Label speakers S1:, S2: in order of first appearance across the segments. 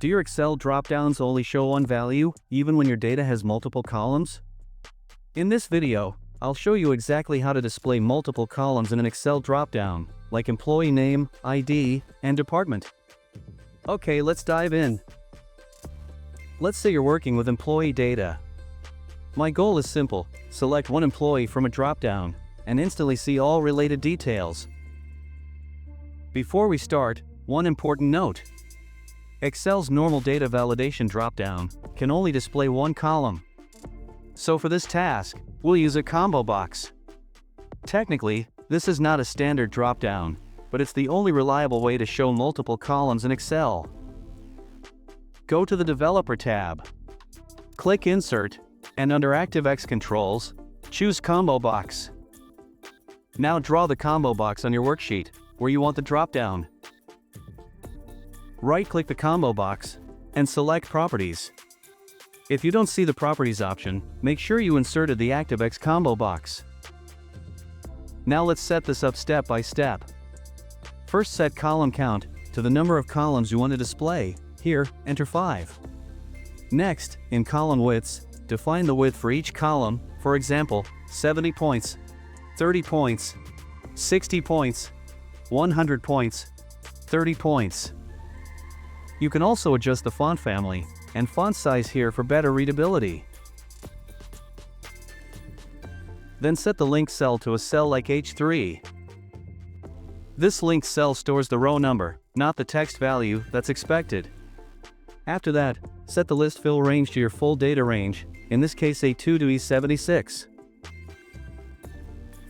S1: Do your Excel dropdowns only show one value, even when your data has multiple columns? In this video, I'll show you exactly how to display multiple columns in an Excel dropdown, like employee name, ID, and department. Okay, let's dive in. Let's say you're working with employee data. My goal is simple: select one employee from a dropdown, and instantly see all related details. Before we start, one important note. Excel's normal data validation dropdown can only display one column. So for this task, we'll use a combo box. Technically, this is not a standard dropdown, but it's the only reliable way to show multiple columns in Excel. Go to the Developer tab. Click Insert, and under ActiveX Controls, choose Combo Box. Now draw the combo box on your worksheet, where you want the dropdown. Right-click the combo box, and select Properties. If you don't see the Properties option, make sure you inserted the ActiveX Combo Box. Now let's set this up step by step. First, set column count to the number of columns you want to display. Here, enter 5. Next, in column widths, define the width for each column, for example, 70 points, 30 points, 60 points, 100 points, 30 points. You can also adjust the font family and font size here for better readability. Then set the linked cell to a cell like H3. This linked cell stores the row number, not the text value that's expected. After that, set the list fill range to your full data range, in this case A2 to E76.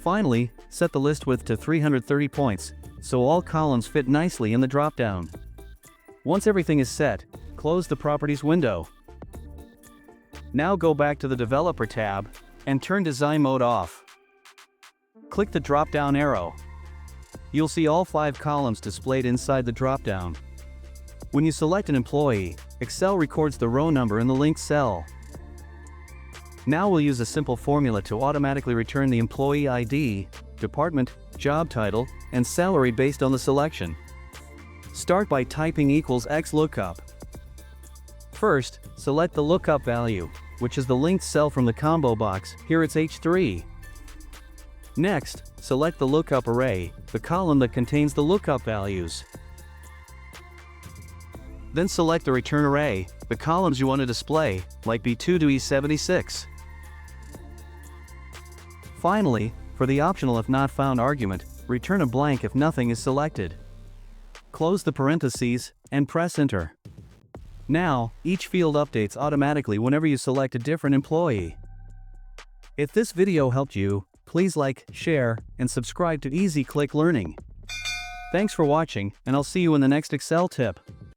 S1: Finally, set the list width to 330 points, so all columns fit nicely in the dropdown. Once everything is set, close the Properties window. Now go back to the Developer tab, and turn Design Mode off. Click the drop-down arrow. You'll see all 5 columns displayed inside the dropdown. When you select an employee, Excel records the row number in the linked cell. Now we'll use a simple formula to automatically return the employee ID, department, job title, and salary based on the selection. Start by typing =XLOOKUP. First, select the lookup value, which is the linked cell from the combo box, here it's H3. Next, select the lookup array, the column that contains the lookup values. Then select the return array, the columns you want to display, like B2 to E76. Finally, for the optional if not found argument, return a blank if nothing is selected. Close the parentheses, and press Enter. Now, each field updates automatically whenever you select a different employee. If this video helped you, please like, share, and subscribe to Easy Click Learning. Thanks for watching, and I'll see you in the next Excel tip.